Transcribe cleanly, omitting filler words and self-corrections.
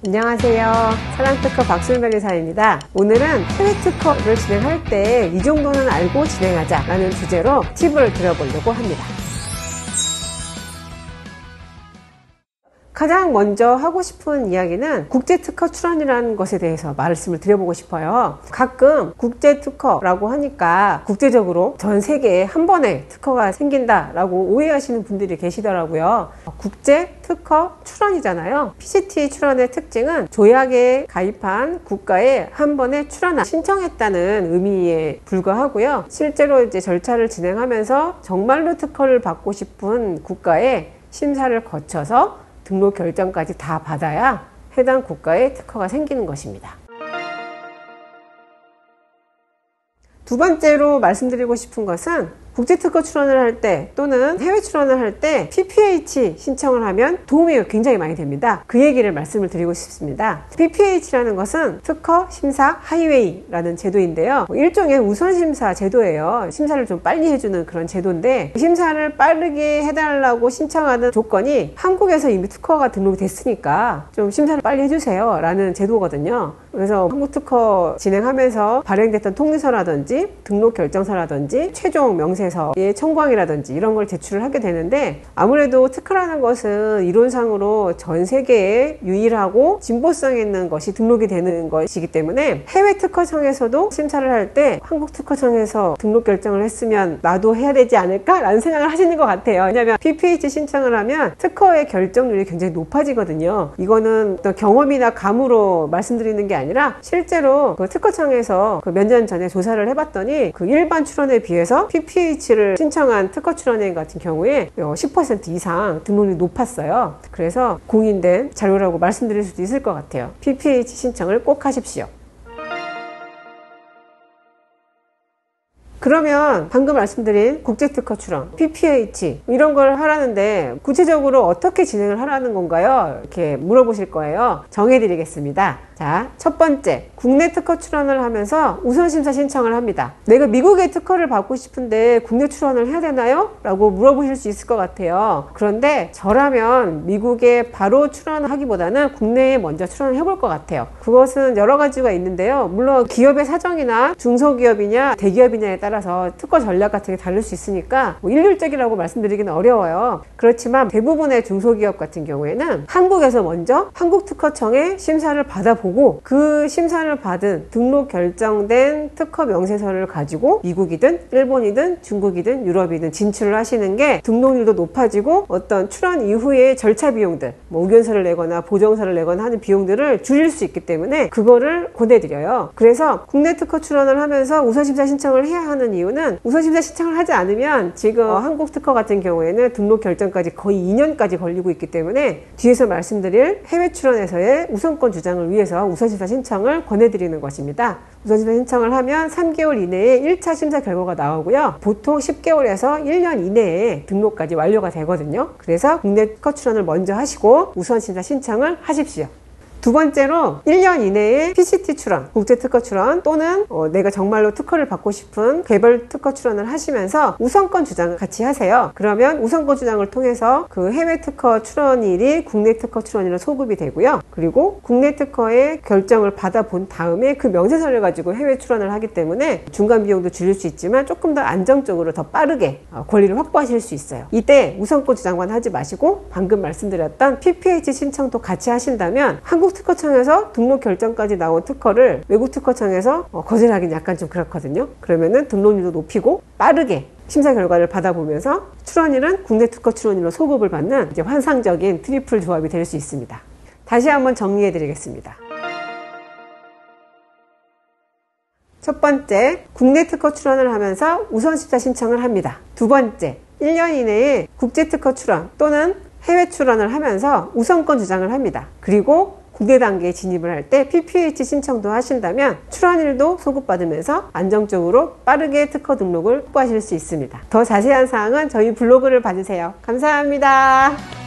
안녕하세요. 사랑특허 박수현 변호사입니다. 오늘은 해외 특허를 진행할 때 이 정도는 알고 진행하자 라는 주제로 팁을 드려보려고 합니다. 가장 먼저 하고 싶은 이야기는 국제특허 출원이라는 것에 대해서 말씀을 드려보고 싶어요. 가끔 국제특허라고 하니까 국제적으로 전 세계에 한 번에 특허가 생긴다라고 오해하시는 분들이 계시더라고요. 국제특허 출원이잖아요. PCT 출원의 특징은 조약에 가입한 국가에 한 번에 출원 신청했다는 의미에 불과하고요. 실제로 이제 절차를 진행하면서 정말로 특허를 받고 싶은 국가에 심사를 거쳐서 등록 결정까지 다 받아야 해당 국가에 특허가 생기는 것입니다. 두 번째로 말씀드리고 싶은 것은 국제특허 출원을 할 때 또는 해외 출원을 할 때 PPH 신청을 하면 도움이 굉장히 많이 됩니다. 그 얘기를 말씀을 드리고 싶습니다. PPH라는 것은 특허 심사 하이웨이라는 제도인데요. 일종의 우선심사 제도예요. 심사를 좀 빨리 해주는 그런 제도인데, 심사를 빠르게 해달라고 신청하는 조건이 한국에서 이미 특허가 등록이 됐으니까 좀 심사를 빨리 해주세요 라는 제도거든요. 그래서 한국 특허 진행하면서 발행됐던 통지서라든지 등록 결정서라든지 최종 명세서의 청구항이라든지 이런 걸 제출을 하게 되는데, 아무래도 특허라는 것은 이론상으로 전 세계에 유일하고 진보성 있는 것이 등록이 되는 것이기 때문에 해외 특허청에서도 심사를 할 때 한국 특허청에서 등록 결정을 했으면 나도 해야 되지 않을까? 라는 생각을 하시는 것 같아요. 왜냐하면 PPH 신청을 하면 특허의 결정률이 굉장히 높아지거든요. 이거는 어떤 경험이나 감으로 말씀드리는 게 아니라 실제로 그 특허청에서 그 몇 년 전에 조사를 해봤더니 그 일반 출원에 비해서 PPH를 신청한 특허 출원행 같은 경우에 10% 이상 등록률이 높았어요. 그래서 공인된 자료라고 말씀드릴 수도 있을 것 같아요. PPH 신청을 꼭 하십시오. 그러면 방금 말씀드린 국제특허 출원, PPH 이런 걸 하라는데 구체적으로 어떻게 진행을 하라는 건가요? 이렇게 물어보실 거예요. 정해드리겠습니다. 자, 첫 번째, 국내 특허 출원을 하면서 우선심사 신청을 합니다. 내가 미국의 특허를 받고 싶은데 국내 출원을 해야 되나요? 라고 물어보실 수 있을 것 같아요. 그런데 저라면 미국에 바로 출원하기보다는 국내에 먼저 출원을 해볼 것 같아요. 그것은 여러 가지가 있는데요. 물론 기업의 사정이나 중소기업이냐 대기업이냐에 따라서 특허 전략 같은 게 다를 수 있으니까 일률적이라고 말씀드리기는 어려워요. 그렇지만 대부분의 중소기업 같은 경우에는 한국에서 먼저 한국특허청에 심사를 받아보고 그 심사를 받은 등록 결정된 특허 명세서를 가지고 미국이든 일본이든 중국이든 유럽이든 진출을 하시는 게 등록률도 높아지고 어떤 출원 이후의 절차 비용들, 뭐 의견서를 내거나 보정서를 내거나 하는 비용들을 줄일 수 있기 때문에 그거를 권해드려요. 그래서 국내 특허 출원을 하면서 우선심사 신청을 해야 하는 이유는 우선심사 신청을 하지 않으면 지금 한국 특허 같은 경우에는 등록 결정까지 거의 2년까지 걸리고 있기 때문에 뒤에서 말씀드릴 해외 출원에서의 우선권 주장을 위해서 우선심사 신청을 권해드리는 것입니다. 우선심사 신청을 하면 3개월 이내에 1차 심사 결과가 나오고요. 보통 10개월에서 1년 이내에 등록까지 완료가 되거든요. 그래서 국내 특허 출원을 먼저 하시고 우선심사 신청을 하십시오. 두 번째로 1년 이내에 PCT 출원, 국제특허 출원 또는 내가 정말로 특허를 받고 싶은 개별 특허 출원을 하시면서 우선권 주장을 같이 하세요. 그러면 우선권 주장을 통해서 그 해외 특허 출원일이 국내 특허 출원일로 소급이 되고요. 그리고 국내 특허의 결정을 받아본 다음에 그 명세서를 가지고 해외 출원을 하기 때문에 중간 비용도 줄일 수 있지만 조금 더 안정적으로 더 빠르게 권리를 확보하실 수 있어요. 이때 우선권 주장만 하지 마시고 방금 말씀드렸던 PPH 신청도 같이 하신다면 한국 특허청에서 등록 결정까지 나온 특허를 외국 특허청에서 거절하기는 약간 좀 그렇거든요. 그러면은 등록률도 높이고 빠르게 심사 결과를 받아보면서 출원일은 국내 특허 출원일로 소급을 받는 이제 환상적인 트리플 조합이 될 수 있습니다. 다시 한번 정리해 드리겠습니다. 첫 번째, 국내 특허 출원을 하면서 우선심사 신청을 합니다. 두 번째, 1년 이내에 국제특허 출원 또는 해외 출원을 하면서 우선권 주장을 합니다. 그리고 국내 단계에 진입을 할 때 PPH 신청도 하신다면 출원일도 소급받으면서 안정적으로 빠르게 특허 등록을 확보하실 수 있습니다. 더 자세한 사항은 저희 블로그를 봐주세요. 감사합니다.